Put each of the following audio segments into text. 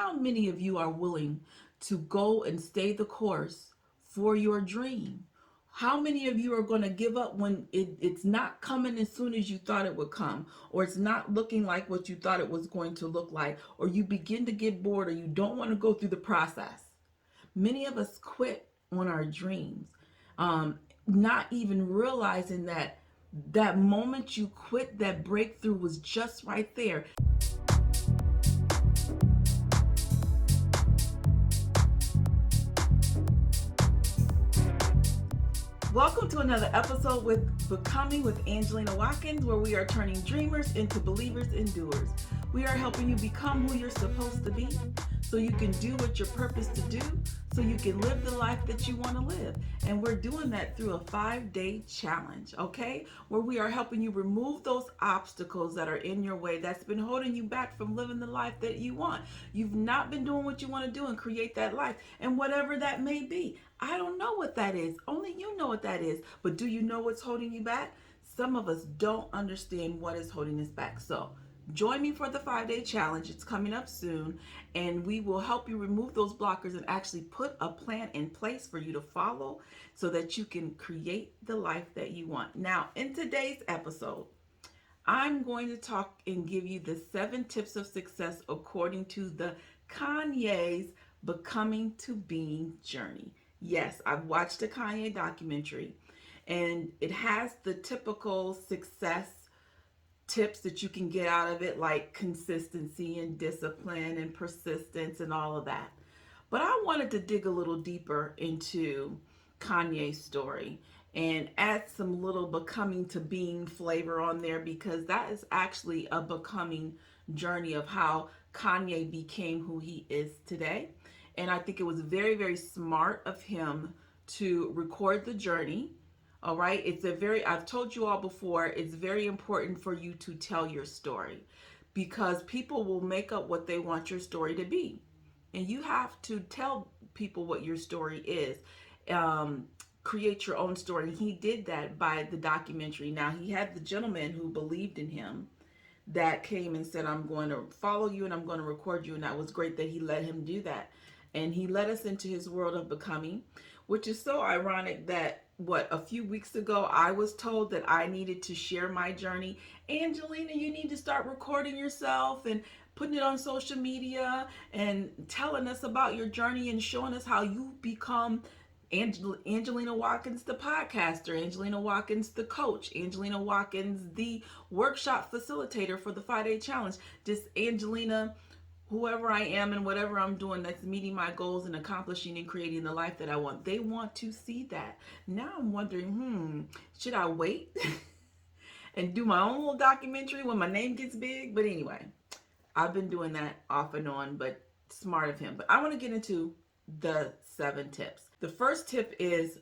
how many of you are willing to go and stay the course for your dream? How many of you are going to give up when it's not coming as soon as you thought it would come, or it's not looking like what you thought it was going to look like, or you begin to get bored, or you don't want to go through the process? Many of us quit on our dreams, not even realizing that that moment you quit, that breakthrough was just right there. Welcome to another episode with Becoming with Angelina Watkins, where we are turning dreamers into believers and doers. We are helping you become who you're supposed to be so you can do what you're purposed to do, so you can live the life that you want to live. And we're doing that through a 5-day challenge, okay? Where we are helping you remove those obstacles that are in your way that's been holding you back from living the life that you want. You've not been doing what you want to do and create that life, and whatever that may be. I don't know what that is. Only you know what that is. But do you know what's holding you back? Some of us don't understand what is holding us back. So join me for the 5-day challenge. It's coming up soon, and we will help you remove those blockers and actually put a plan in place for you to follow so that you can create the life that you want. Now, in today's episode, I'm going to talk and give you the 7 tips of success according to the Kanye's Becoming to Being journey. Yes, I've watched a Kanye documentary, and it has the typical success tips that you can get out of it, like consistency and discipline and persistence and all of that. But I wanted to dig a little deeper into Kanye's story and add some little becoming to being flavor on there, because that is actually a becoming journey of how Kanye became who he is today. And I think it was very, very smart of him to record the journey. All right. I've told you all before, it's very important for you to tell your story, because people will make up what they want your story to be. And you have to tell people what your story is. Create your own story. And he did that by the documentary. Now, he had the gentleman who believed in him that came and said, I'm going to follow you and I'm going to record you. And that was great that he let him do that. And he led us into his world of becoming, which is so ironic that a few weeks ago I was told that I needed to share my journey. Angelina, you need to start recording yourself and putting it on social media and telling us about your journey and showing us how you become Angelina Watkins, the podcaster, Angelina Watkins, the coach, Angelina Watkins, the workshop facilitator for the 5-day challenge. Just Angelina, whoever I am and whatever I'm doing that's meeting my goals and accomplishing and creating the life that I want. They want to see that. Now I'm wondering, should I wait and do my own little documentary when my name gets big? But anyway, I've been doing that off and on, but smart of him. But I want to get into the 7 tips. The first tip is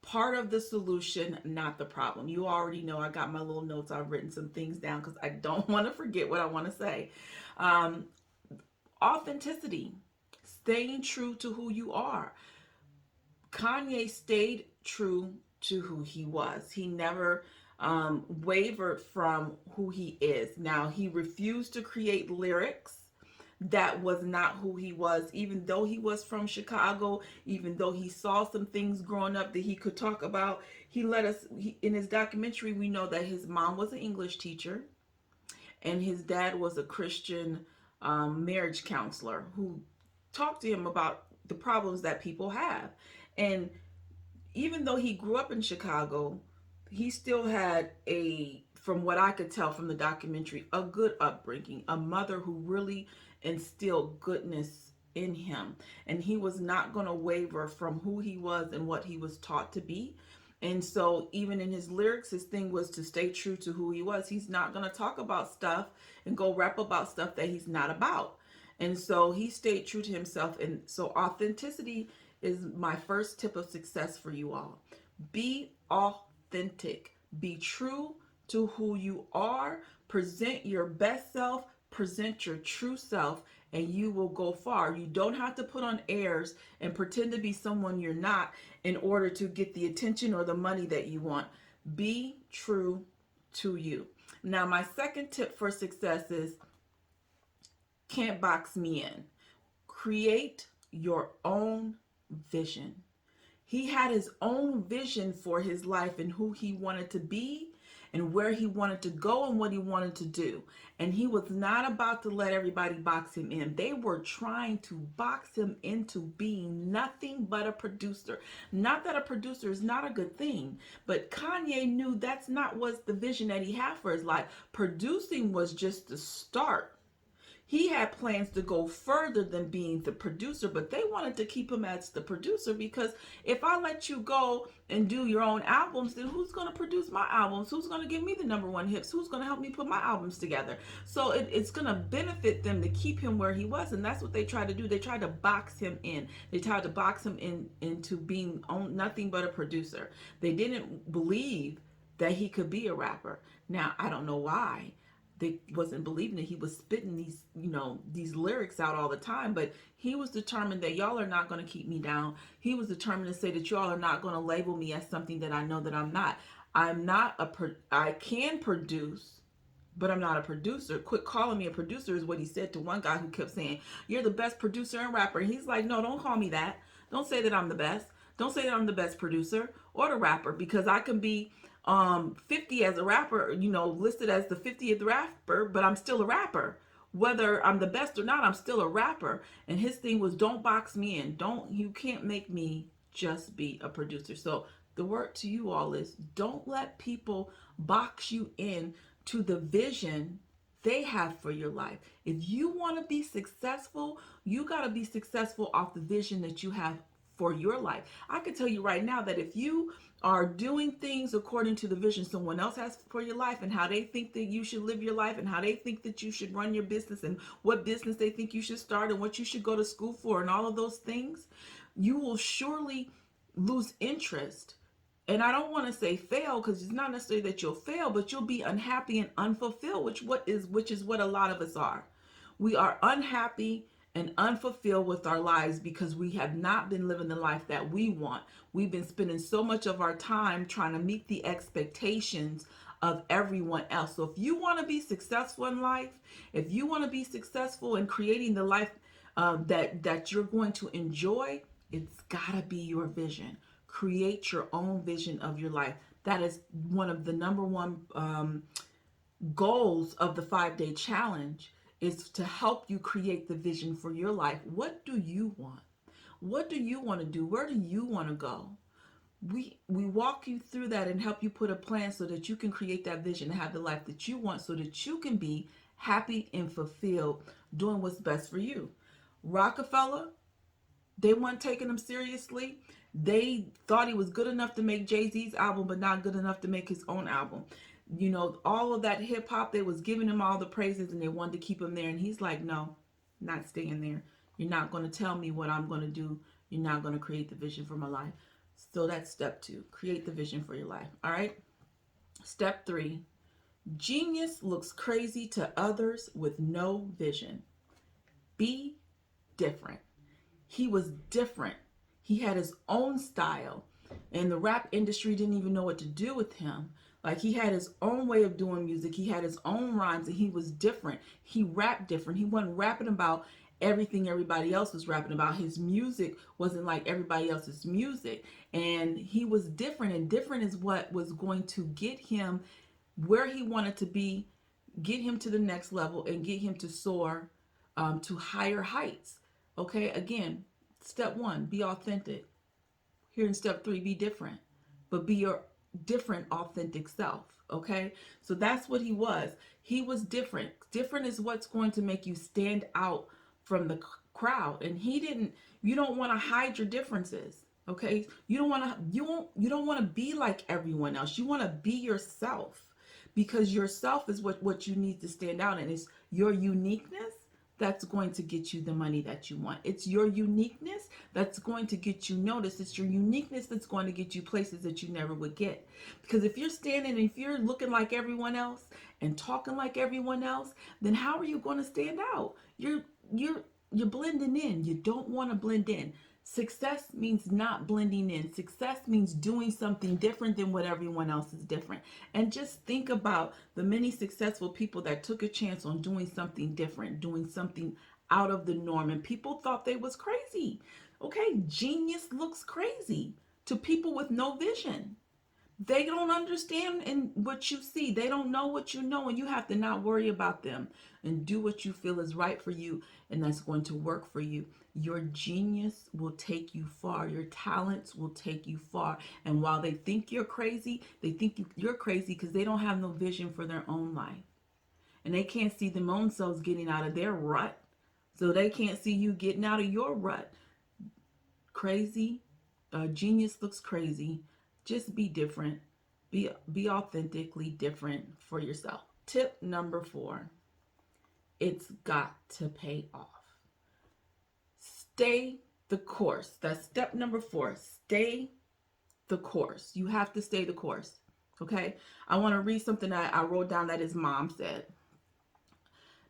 part of the solution, not the problem. You already know I got my little notes. I've written some things down because I don't want to forget what I want to say. Authenticity, staying true to who you are. Kanye stayed true to who he was. He never wavered from who he is. Now, he refused to create lyrics that was not who he was, even though he was from Chicago, even though he saw some things growing up that he could talk about. In his documentary, we know that his mom was an English teacher and his dad was a Christian marriage counselor who talked to him about the problems that people have. And even though he grew up in Chicago, he still had from what I could tell from the documentary, a good upbringing, a mother who really instilled goodness in him. And he was not going to waver from who he was and what he was taught to be. And so even in his lyrics, his thing was to stay true to who he was. He's not going to talk about stuff and go rap about stuff that he's not about. And so he stayed true to himself. And so authenticity is my first tip of success for you all. Be authentic. Be true to who you are. Present your best self. Present your true self, and you will go far. You don't have to put on airs and pretend to be someone you're not in order to get the attention or the money that you want. Be true to you. Now, my second tip for success is can't box me in. Create your own vision. He had his own vision for his life and who he wanted to be and where he wanted to go and what he wanted to do. And he was not about to let everybody box him in. They were trying to box him into being nothing but a producer. Not that a producer is not a good thing, but Kanye knew that's not what the vision that he had for his life. Producing was just the start. He had plans to go further than being the producer, but they wanted to keep him as the producer because if I let you go and do your own albums, then who's going to produce my albums? Who's going to give me the number one hits? Who's going to help me put my albums together? So it's going to benefit them to keep him where he was, and that's what they tried to do. They tried to box him in. They tried to box him into being nothing but a producer. They didn't believe that he could be a rapper. Now, I don't know why. They wasn't believing that he was spitting these lyrics out all the time, but he was determined that y'all are not going to keep me down. He was determined to say that y'all are not going to label me as something that I know that I'm not. I can produce, but I'm not a producer. Quit calling me a producer is what he said to one guy who kept saying, "You're the best producer and rapper." And he's like, "No, don't call me that. Don't say that I'm the best. Don't say that I'm the best producer or the rapper, because I can be 50 as a rapper, listed as the 50th rapper, but I'm still a rapper. Whether I'm the best or not, I'm still a rapper." And his thing was, don't box me in. You can't make me just be a producer. So the word to you all is, don't let people box you in to the vision they have for your life. If you want to be successful, you got to be successful off the vision that you have for your life. I can tell you right now that if you are doing things according to the vision someone else has for your life and how they think that you should live your life and how they think that you should run your business and what business they think you should start and what you should go to school for and all of those things, you will surely lose interest. And I don't want to say fail, because it's not necessarily that you'll fail, but you'll be unhappy and unfulfilled, which is what a lot of us are. We are unhappy and unfulfilled with our lives because we have not been living the life that we want. We've been spending so much of our time trying to meet the expectations of everyone else. So if you want to be successful in life, if you want to be successful in creating the life that you're going to enjoy, it's gotta be your vision. Create your own vision of your life. That is one of the number one goals of the 5-day challenge, is to help you create the vision for your life. What do you want? What do you want to do? Where do you want to go? We walk you through that and help you put a plan so that you can create that vision and have the life that you want, so that you can be happy and fulfilled doing what's best for you. Rockefeller, they weren't taking him seriously. They thought he was good enough to make Jay-Z's album, but not good enough to make his own album. All of that hip hop, they was giving him all the praises and they wanted to keep him there. And he's like, no, not staying there. You're not going to tell me what I'm going to do. You're not going to create the vision for my life. So that's step 2, create the vision for your life. All right. Step 3, genius looks crazy to others with no vision. Be different. He was different. He had his own style, and the rap industry didn't even know what to do with him. Like, he had his own way of doing music. He had his own rhymes, and he was different. He rapped different. He wasn't rapping about everything everybody else was rapping about. His music wasn't like everybody else's music, and he was different, and different is what was going to get him where he wanted to be, get him to the next level, and get him to soar to higher heights. Okay, again, step 1, be authentic. Here in step 3, be different, but be your different, authentic self. Okay, so that's what he was. He was different. Different is what's going to make you stand out from the crowd. And you don't want to hide your differences. Okay, you don't want to be like everyone else. You want to be yourself, because yourself is what you need to stand out, and it's your uniqueness that's going to get you the money that you want. It's your uniqueness that's going to get you noticed. It's your uniqueness that's going to get you places that you never would get. Because if you're standing, if you're looking like everyone else and talking like everyone else, then how are you going to stand out? You're blending in. You don't want to blend in. Success means not blending in. Success means doing something different than what everyone else is different. And just think about the many successful people that took a chance on doing something different, doing something out of the norm, and people thought they was crazy. Okay, genius looks crazy to people with no vision. They don't understand in what you see. They don't know what you know, and you have to not worry about them and do what you feel is right for you and that's going to work for you. Your genius will take you far. Your talents will take you far. And while they think you're crazy, they think you're crazy because they don't have no vision for their own life. And they can't see their own selves getting out of their rut. So they can't see you getting out of your rut. Crazy, genius looks crazy. Just be different. Be authentically different for yourself. Tip number 4. It's got to pay off. Stay the course. That's step number 4. Stay the course. You have to stay the course. Okay? I want to read something that I wrote down that his mom said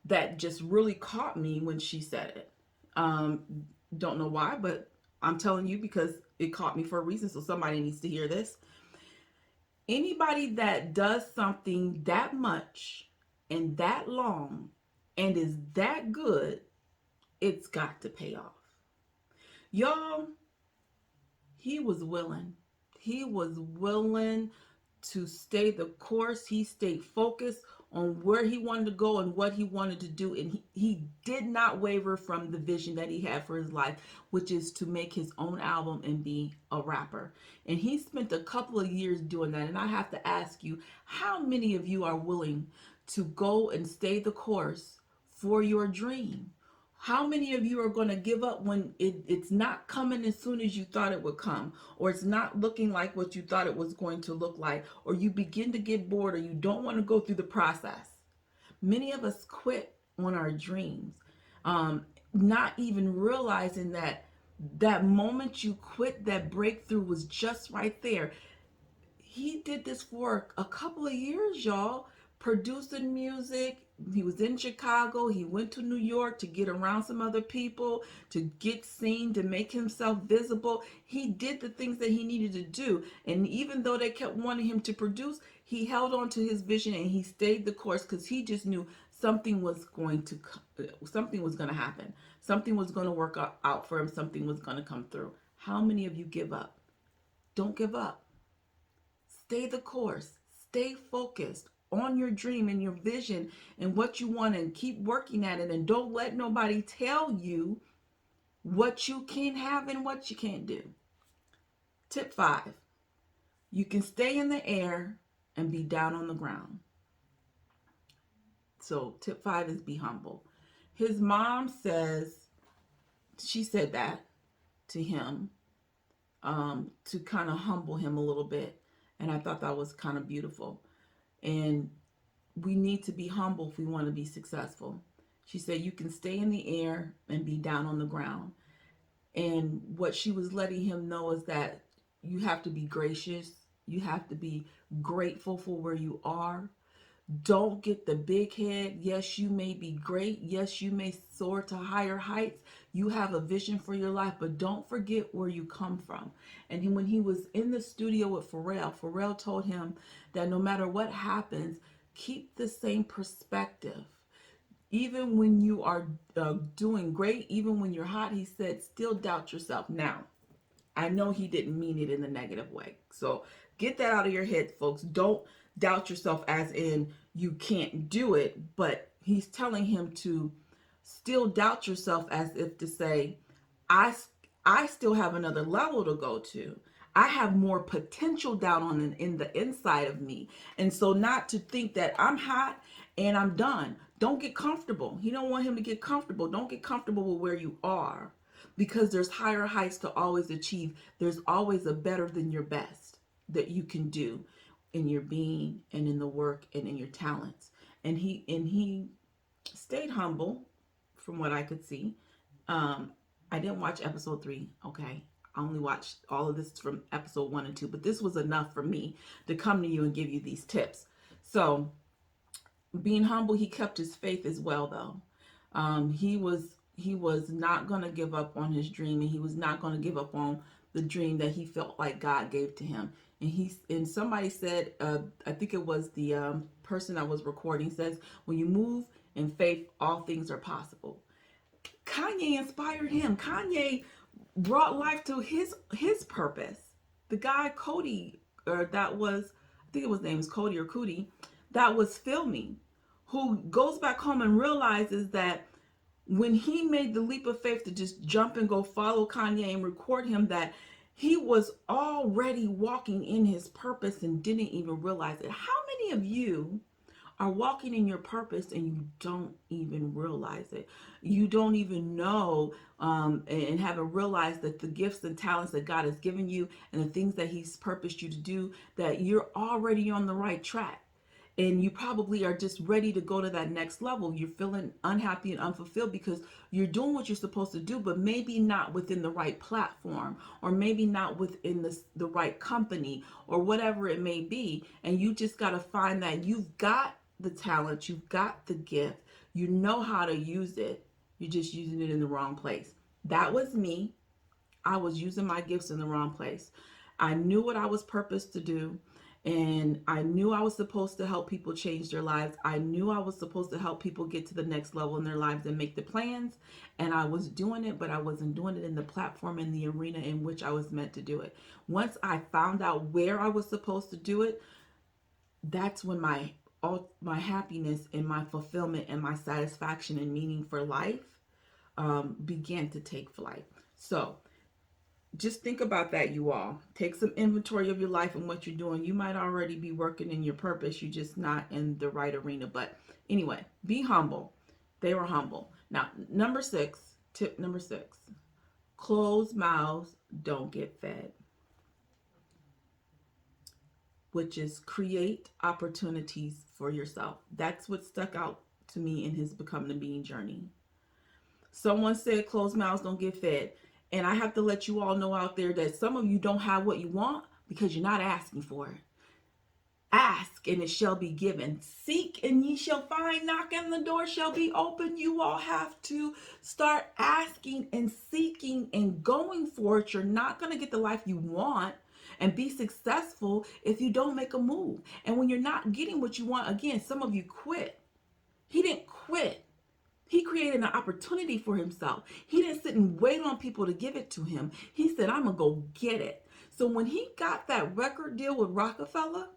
that just really caught me when she said it. Don't know why, but I'm telling you because it caught me for a reason, so somebody needs to hear this. Anybody that does something that much and that long and is that good, it's got to pay off. Y'all, he was willing. He was willing to stay the course. He stayed focused on where he wanted to go and what he wanted to do. And he did not waver from the vision that he had for his life, which is to make his own album and be a rapper. And he spent a couple of years doing that. And I have to ask you, how many of you are willing to go and stay the course for your dream? How many of you are going to give up when it's not coming as soon as you thought it would come, or it's not looking like what you thought it was going to look like, or you begin to get bored, or you don't want to go through the process? Many of us quit on our dreams, not even realizing that that moment you quit, that breakthrough was just right there. He did this for a couple of years, y'all, producing music. He was in Chicago. He went to New York to get around some other people, to get seen, to make himself visible. He did the things that he needed to do. And even though they kept wanting him to produce, he held on to his vision and he stayed the course because he just knew something was going to happen. Something was going to work out for him. Something was going to come through. How many of you give up? Don't give up. Stay the course. Stay focused on your dream and your vision and what you want, and keep working at it. And don't let nobody tell you what you can have and what you can't do. Tip 5. You can stay in the air and be down on the ground. So tip 5 is be humble. His mom she said that to him, to kind of humble him a little bit. And I thought that was kind of beautiful. And we need to be humble if we want to be successful. She said you can stay in the air and be down on the ground. And what she was letting him know is that you have to be gracious. You have to be grateful for where you are. Don't get the big head. Yes, you may be great. Yes, you may soar to higher heights. You have a vision for your life, but don't forget where you come from. And when he was in the studio with Pharrell told him that no matter what happens, keep the same perspective. Even when you are doing great, even when you're hot, he said, still doubt yourself. Now, I know he didn't mean it in a negative way. So get that out of your head, folks. Don't doubt yourself as in you can't do it, but he's telling him to still doubt yourself as if to say, I still have another level to go to. I have more potential down in the inside of me. And so not to think that I'm hot and I'm done. Don't get comfortable. He don't want him to get comfortable. Don't get comfortable with where you are, because there's higher heights to always achieve. There's always a better than your best that you can do in your being and in the work and in your talents. And he stayed humble from what I could see. I didn't watch episode 3, okay? I only watched all of this from episode 1 and 2, but this was enough for me to come to you and give you these tips. So being humble, he kept his faith as well, though. He was not going to give up on his dream, and he was not going to give up on the dream that he felt like God gave to him. And somebody said, I think it was the person that was recording, says, when you move in faith, all things are possible. Kanye inspired him. Kanye brought life to his purpose. The guy Cody, or that was, I think it was name was Cody or Cootie, that was filming, who goes back home and realizes that when he made the leap of faith to just jump and go follow Kanye and record him, that he was already walking in his purpose and didn't even realize it. How many of you are walking in your purpose and you don't even realize it? You don't even know, and haven't realized that the gifts and talents that God has given you and the things that He's purposed you to do, that you're already on the right track. And you probably are just ready to go to that next level. You're feeling unhappy and unfulfilled because you're doing what you're supposed to do, but maybe not within the right platform, or maybe not within the right company, or whatever it may be. And you just got to find that you've got the talent, you've got the gift, you know how to use it. You're just using it in the wrong place. That was me. I was using my gifts in the wrong place. I knew what I was purposed to do, and I knew I was supposed to help people change their lives. I knew I was supposed to help people get to the next level in their lives and make the plans, and I was doing it, but I wasn't doing it in the platform and the arena in which I was meant to do it. Once I found out where I was supposed to do it, that's when my happiness and my fulfillment and my satisfaction and meaning for life began to take flight. So just think about that, you all. Take some inventory of your life and what you're doing. You might already be working in your purpose. You're just not in the right arena. But anyway, be humble. They were humble. Now, tip number 6, closed mouths don't get fed, which is create opportunities for yourself. That's what stuck out to me in his Become the Being journey. Someone said closed mouths don't get fed. And I have to let you all know out there that some of you don't have what you want because you're not asking for it. Ask and it shall be given. Seek and ye shall find. Knock and the door shall be open. You all have to start asking and seeking and going for it. You're not going to get the life you want and be successful if you don't make a move. And when you're not getting what you want, again, some of you quit. He didn't quit. He created an opportunity for himself. He didn't sit and wait on people to give it to him. He said, I'm going to go get it. So when he got that record deal with Rockefeller,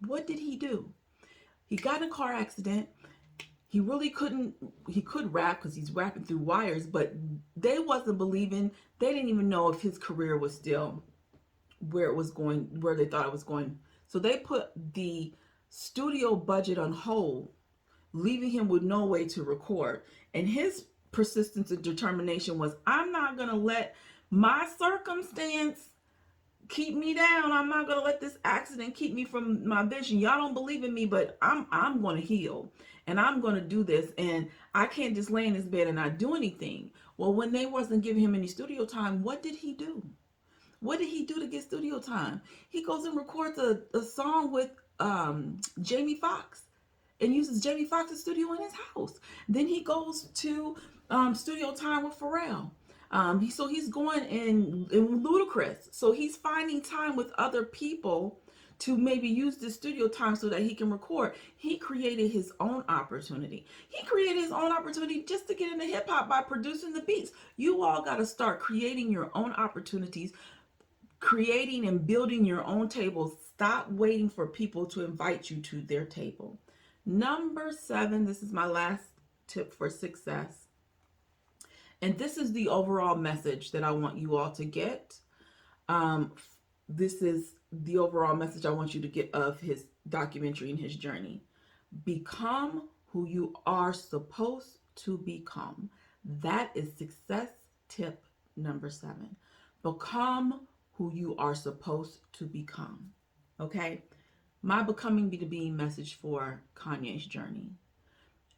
what did he do? He got in a car accident. He could rap because he's rapping through wires, but they wasn't believing. They didn't even know if his career was still where it was going, where they thought it was going. So they put the studio budget on hold, leaving him with no way to record. And his persistence and determination was, I'm not going to let my circumstance keep me down. I'm not going to let this accident keep me from my vision. Y'all don't believe in me, but I'm going to heal. And I'm going to do this. And I can't just lay in this bed and not do anything. Well, when they wasn't giving him any studio time, what did he do? What did he do to get studio time? He goes and records a song with Jamie Foxx, and uses Jamie Foxx's studio in his house. Then he goes to studio time with Pharrell. So he's going in Ludacris. So he's finding time with other people to maybe use the studio time so that he can record. He created his own opportunity. He created his own opportunity just to get into hip hop by producing the beats. You all got to start creating your own opportunities, creating and building your own tables. Stop waiting for people to invite you to their table. Number 7, this is my last tip for success. And this is the overall message that I want you all to get. This is the overall message I want you to get of his documentary and his journey. Become who you are supposed to become. That is success tip number 7. Become who you are supposed to become. Okay? My Becoming the Being message for Kanye's journey.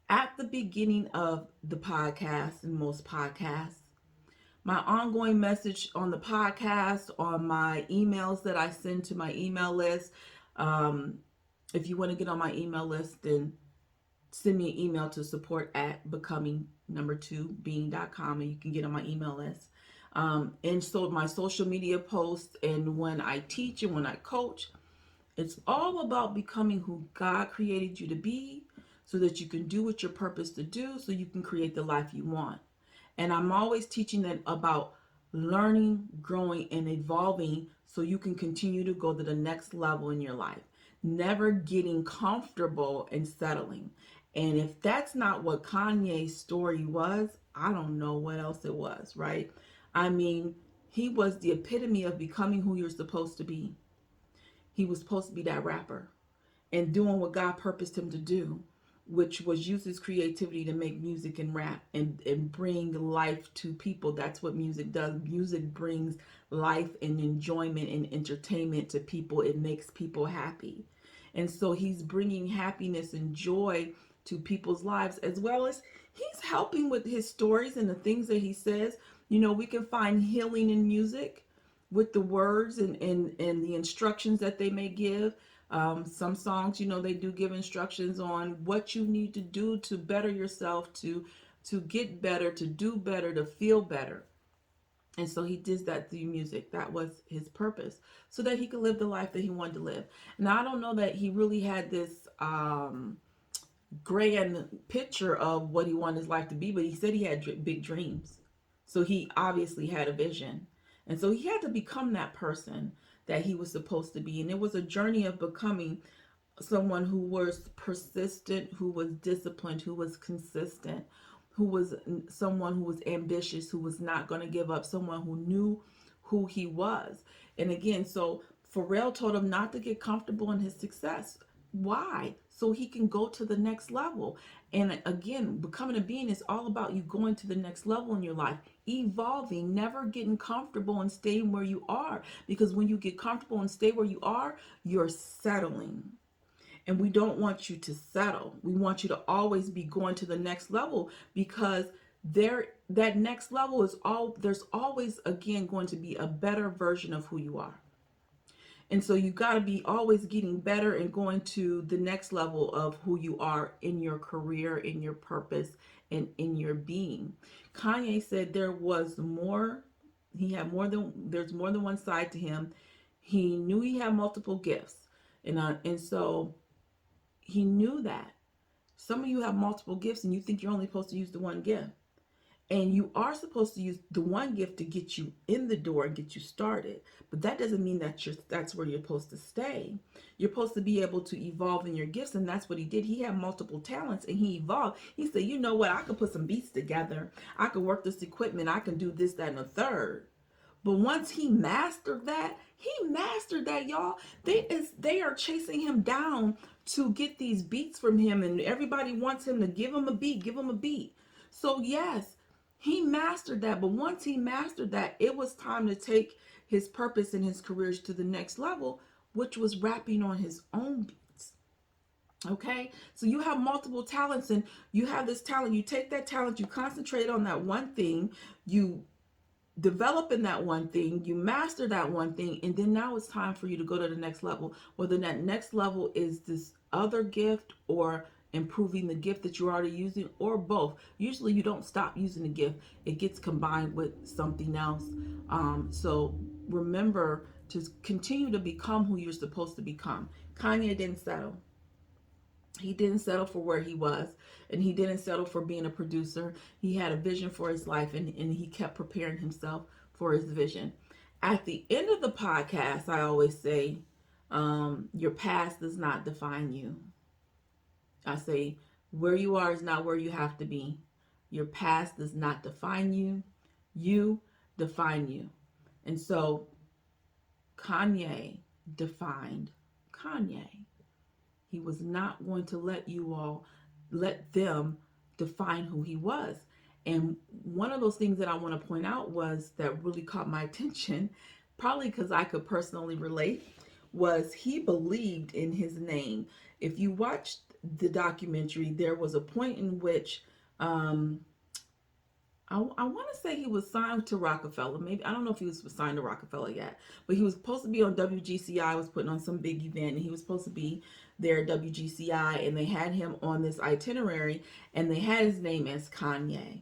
At the beginning of the podcast and most podcasts, my ongoing message on the podcast, on my emails that I send to my email list. If you want to get on my email list, then send me an email to support@becoming2being.com and you can get on my email list. And so my social media posts and when I teach and when I coach, it's all about becoming who God created you to be so that you can do what you're purposed to do, so you can create the life you want. And I'm always teaching them about learning, growing, and evolving so you can continue to go to the next level in your life. Never getting comfortable and settling. And if that's not what Kanye's story was, I don't know what else it was, right? I mean, he was the epitome of becoming who you're supposed to be. He was supposed to be that rapper and doing what God purposed him to do, which was use his creativity to make music and rap and bring life to people. That's what music does. Music brings life and enjoyment and entertainment to people. It makes people happy. And so he's bringing happiness and joy to people's lives, as well as he's helping with his stories and the things that he says. You know, we can find healing in music with the words and the instructions that they may give. Some songs, you know, they do give instructions on what you need to do to better yourself, to get better, to do better, to feel better. And so he did that through music. That was his purpose, so that he could live the life that he wanted to live. Now, I don't know that he really had this grand picture of what he wanted his life to be, but he said he had big dreams. So he obviously had a vision. And so he had to become that person that he was supposed to be. And it was a journey of becoming someone who was persistent, who was disciplined, who was consistent, who was someone who was ambitious, who was not going to give up, someone who knew who he was. And again, so Pharrell told him not to get comfortable in his success. Why? So he can go to the next level. And again, becoming a being is all about you going to the next level in your life, evolving, never getting comfortable and staying where you are. Because when you get comfortable and stay where you are, you're settling. And we don't want you to settle. We want you to always be going to the next level, because that next level is there's always again going to be a better version of who you are. And so you got to be always getting better and going to the next level of who you are in your career, in your purpose, and in your being. Kanye said there was more, there's more than one side to him. He knew he had multiple gifts. And so he knew that. Some of you have multiple gifts and you think you're only supposed to use the one gift. And you are supposed to use the one gift to get you in the door and get you started. But that doesn't mean that that's where you're supposed to stay. You're supposed to be able to evolve in your gifts. And that's what he did. He had multiple talents and he evolved. He said, you know what? I could put some beats together. I could work this equipment. I can do this, that, and a third. But once he mastered that, y'all. They are chasing him down to get these beats from him. And everybody wants him to give him a beat, give him a beat. So yes, he mastered that, but once he mastered that, it was time to take his purpose and his careers to the next level, which was rapping on his own beats. Okay, so you have multiple talents and you have this talent. You take that talent, you concentrate on that one thing, you develop in that one thing, you master that one thing, and then now it's time for you to go to the next level. Whether that next level is this other gift or improving the gift that you're already using, or both. Usually you don't stop using the gift, it gets combined with something else. So remember to continue to become who you're supposed to become. Kanye didn't settle. He didn't settle for where he was, and he didn't settle for being a producer. He had a vision for his life, and he kept preparing himself for his vision. At the end of the podcast, I always say, your past does not define you. I say, where you are is not where you have to be. Your past does not define you. You define you. And so Kanye defined Kanye. He was not going to let them define who he was. And one of those things that I want to point out was that really caught my attention, probably because I could personally relate, was he believed in his name. If you watched the documentary, there was a point in which I want to say he was signed to Rockefeller. Maybe, I don't know if he was signed to Rockefeller yet, but he was supposed to be on WGCI, was putting on some big event, and he was supposed to be there at WGCI, and they had him on this itinerary, and they had his name as Kanye.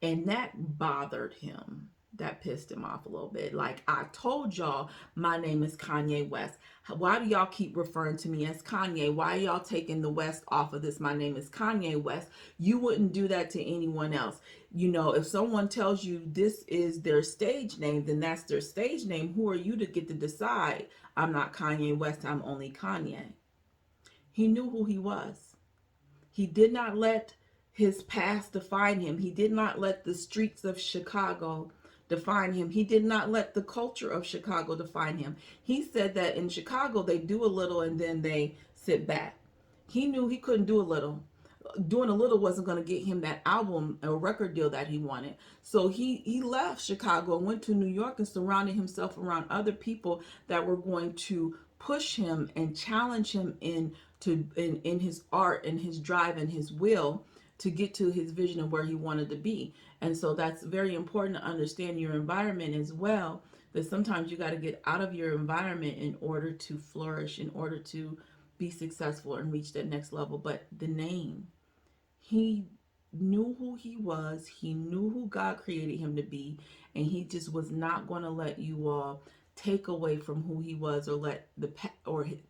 And that bothered him. that pissed him off a little bit. Like, I told y'all my name is Kanye West. Why do y'all keep referring to me as Kanye? Why are y'all taking the West off of this? My name is Kanye West. You wouldn't do that to anyone else. You know, if someone tells you this is their stage name, then that's their stage name. Who are you to get to decide? I'm not Kanye West, I'm only Kanye. He knew who he was. He did not let his past define him. He did not let the streets of Chicago define him. He did not let the culture of Chicago define him. He said that in Chicago they do a little and then they sit back. He knew he couldn't do a little. Doing a little wasn't going to get him that album or record deal that he wanted. So he left Chicago and went to New York and surrounded himself around other people that were going to push him and challenge him in his art and his drive and his will to get to his vision of where he wanted to be. And so that's very important to understand your environment as well, that sometimes you got to get out of your environment in order to flourish, in order to be successful and reach that next level. But the name, he knew who he was, he knew who God created him to be, and he just was not going to let you all take away from who he was, or let the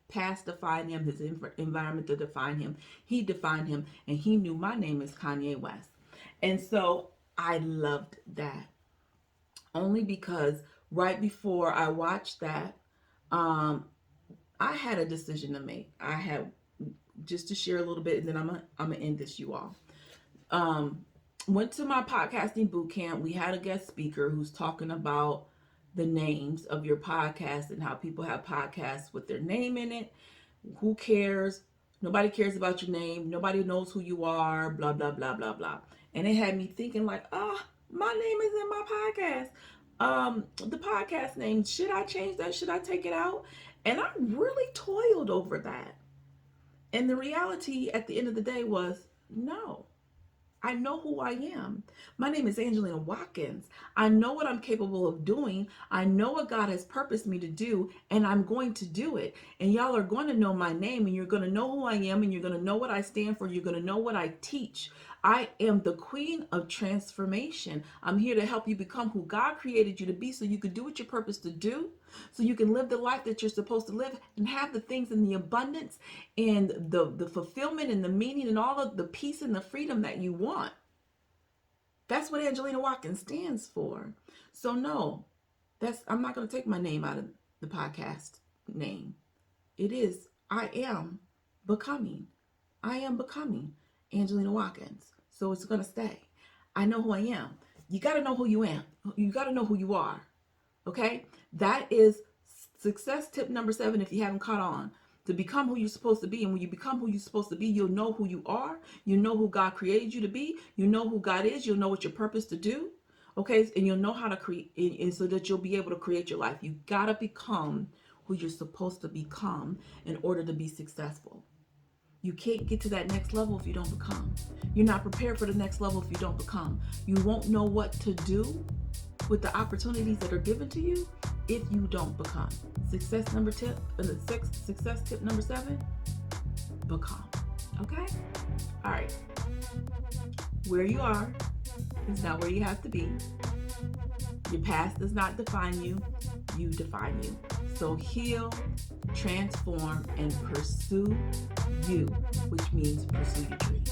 past define him, his environment to define him. He defined him, and he knew my name is Kanye West. And so I loved that, only because right before I watched that, I had a decision to make. I had, just to share a little bit, and then I'm gonna end this, you all. Went to my podcasting boot camp. We had a guest speaker who's talking about the names of your podcast and how people have podcasts with their name in it. Who cares? Nobody cares about your name. Nobody knows who you are, blah, blah, blah, blah, blah. And it had me thinking like, my name is in my podcast. The podcast name, should I change that? Should I take it out? And I really toiled over that. And the reality at the end of the day was, no. I know who I am. My name is Angelina Watkins. I know what I'm capable of doing. I know what God has purposed me to do, and I'm going to do it. And y'all are going to know my name, and you're going to know who I am, and you're going to know what I stand for. You're going to know what I teach. I am the queen of transformation. I'm here to help you become who God created you to be, so you can do what you're purposed to do, so you can live the life that you're supposed to live and have the things in the abundance and the fulfillment and the meaning and all of the peace and the freedom that you want. That's what Angelina Watkins stands for. So no, I'm not going to take my name out of the podcast name. It is, I am becoming Angelina Watkins. So it's going to stay. I know who I am. You got to know who you am. You got to know who you are. Okay? That is success tip number 7 if you haven't caught on. To become who you're supposed to be. And when you become who you're supposed to be, you'll know who you are. You know who God created you to be. You know who God is. You'll know what your purpose to do. Okay? And you'll know how to create, and so that you'll be able to create your life. You got to become who you're supposed to become in order to be successful. You can't get to that next level if you don't become. You're not prepared for the next level if you don't become. You won't know what to do with the opportunities that are given to you if you don't become. Success tip number 7, become. Okay? All right. Where you are is not where you have to be. Your past does not define you. You define you. So heal, transform, and pursue you, which means pursue your dreams.